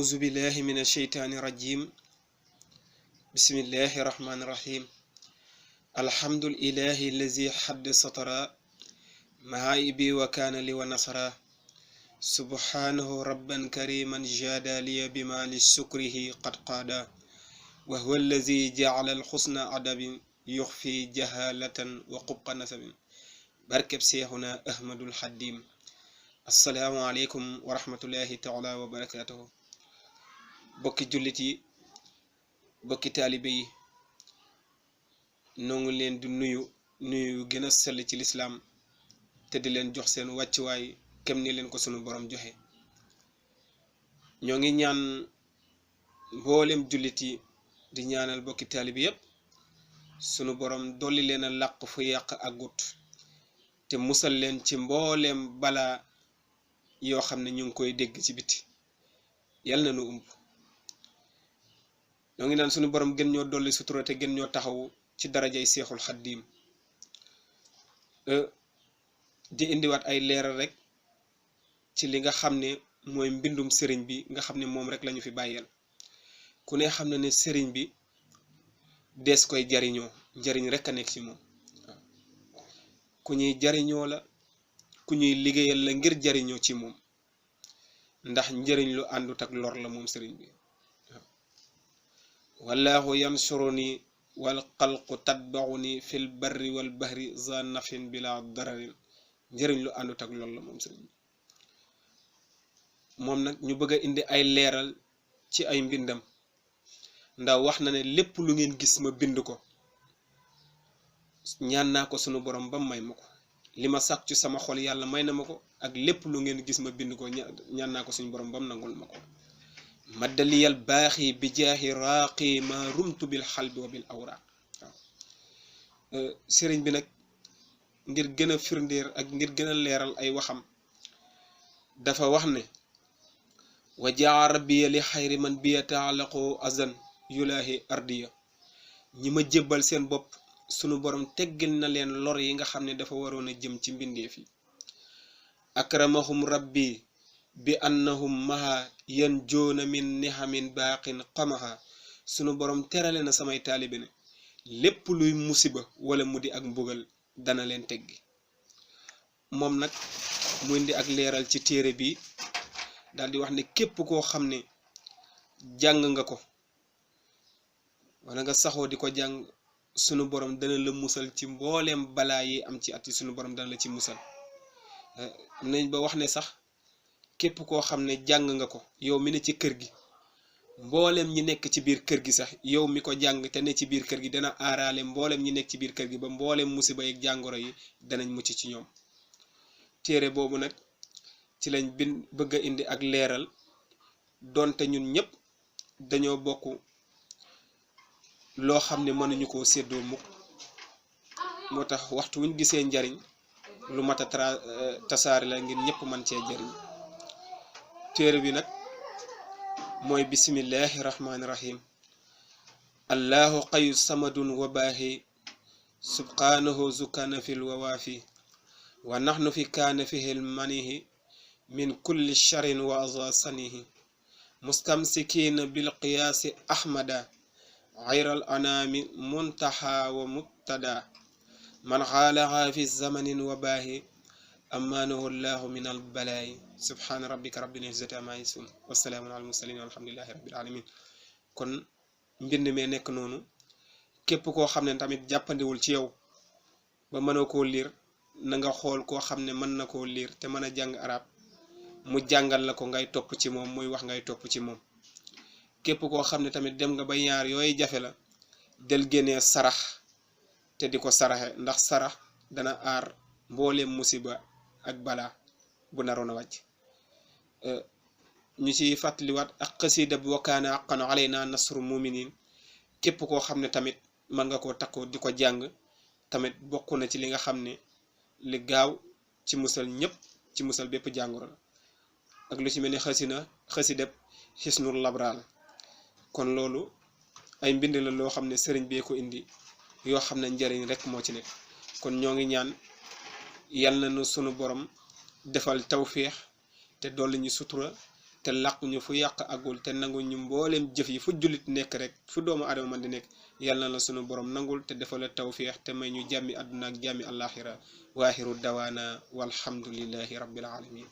أعوذ بالله من الشيطان الرجيم بسم الله الرحمن الرحيم الحمد لله الذي حد سطرا معايبي وكان لي ونصرا سبحانه ربا كريما جادا لي بما لشكره قد قادا وهو الذي جعل الحسن أدب يخفي جهالة وقبق نسب بركب سيحنا أحمد الحديم السلام عليكم ورحمة الله تعالى وبركاته bokki jullit yi bokki taalibe yi noo ngi leen di nuyu gën a sell ci lislaam te di leen jox seen wàccuwaay kem ni leen ko sunu borom joxe ñoo ngi ñaan mboolem jullit yi di ñaanal bokki taalibe yépp sunu borom dolli leen a làq fu yàq agut te musal leen ci mboolem balaa yoo xam ne ñu ngi koy dégg ci biti yal na nu umb ñoo ngi naan sunu borom gën ñoo dolli sutura te gën ñoo taxaw ci darajay seexul xaddiim di indiwaat ay leeral rek ci li nga xam ne mooy mbindum sëriñ bi nga xam ne moom rek lañu fi bàyyeel ku ne xam na ne sëriñ bi dees koy jariñoo njariñ rek a nekk ci moom ku ñuy jariñoo la ku ñuy liggéeyal la ngir jariñoo ci moom ndax njariñ lu àndut ak lor la moom sëriñ bi wallahu yansuruni wal xalqu tatbauni fil barri wal bahri za nafin bila dararin njëriñ lu àndut ak loolu la moom sëriñ bi moom nag ñu bëgg a indi ay leeral ci ay mbindam ndax wax na ne lépp lu ngeen gis ma bind ko ñaan naa ko sunu borom ba may ma ko li ma sàkk ci sama xol yàlla may na ma ko ak lépp lu ngeen gis ma bind ko ñaan naa ko suñu borom bam nangul ma ko maddaliyal baaxi bi jaaxi raaqi ma rumtu bil xalbi wa bil awraaq waaw sëriñ bi nag ngir gën a firndeer ak ngir gën a leeral ay waxam dafa wax ne wa jaa rabbiya li xayri man biya taalaqoo azan yulaahi ardiya ñi ma jébbal seen bopp sunu borom teggil na leen lor yi nga xam ne dafa waroon a jëm ci mbindeef yi akramahum rabbi bi annahum maha yan joona min nihamin baaqin xamaha sunu borom terale na samay taalibe ne lépp luy musiba wala mu di ak mbugal dana leen teggi moom nag mu indi ak leeral ci téere bi daal di wax ne képp koo xam ne jàng nga ko wala nga saxoo di ko jàng sunu borom dana la musal ci mbooleem balaa yi am ci at yi sunu borom dana la ci musal nañ ba wax ne sax képp koo xam ne jàng nga ko yow mi ne ci kër gi mboolem ñi nekk ci biir kër gi sax yow mi ko jàng te ne ci biir kër gi dana aaraale mboolem ñi nekk ci biir kër gi ba mboolem musiba yeeg jàngoro yi danañ mucc ci ñoom téere boobu nag ci lañ bëgg a indi ak leeral donte ñun ñëpp dañoo bokk loo xam ne mënuñu koo séddoo mukk moo tax waxtu wuñ gisee njariñ lu mat a tasaare la ngir ñëpp mën cee jariñ téere bi nag mooy bismillahi rahmaani rahim allahu qayu samadun wa baahi subhanahu zukana fil wawaafi wa nahnu fi kaana fihil manihi min kulli sharin wa aza sanihi mustamsikina bil qiyaasi ahmada xayral anaami muntaha wa mubtada man xaalaha fi zamanin wa baahi amaanahu llahu min al balaayi subhaana rabbika rabbil izzati amma yasifuun wa salaamun alal mursaliin walhamdulillahi rabbil alamin kon mbind mee nekk noonu képp koo xam ne tamit jàppandiwul ci yow ba mënoo koo liir na nga xool koo xam ne mën na koo liir te mën a jàng arab mu jàngal la ko ngay topp ci moom muy wax ngay topp ci moom képp koo xam ne tamit dem nga ba ñaar yooyu jafe la del génnee sarax te di ko saraxe ndax sarax dana aar mbooleem musiba ak balaa bu naroon a wàcc ñu ci fàttaliwaat ak xasida bi wa kaana haqqan alaynaa nasrul muminin képp koo xam ne tamit mën nga koo takkoo di ko jàng tamit bokk na ci li nga xam ne li gaaw ci musal ñëpp ci musal bépp jàngoro la ak lu ci mel ni xasida xisnul labraal kon loolu ay mbind la loo xam ne sëriñ bee ko indi yoo xam ne njariñ rek moo ci nekk kon ñoo ngi ñaan yal na nu sunu borom defal tawféex te dolli ñu sutura te làq ñu fu yàq agul te nangul ñu mbooleem jëf yi fu jullit nekk rek fu doomu aadama man di nekk yàlla na la sunu borom nangul te defal la tawfiix te may ñu jàmmi àdduna ak jàmmi àllaaxira waaxiru dawaana walhamdulillahi rabbil alamin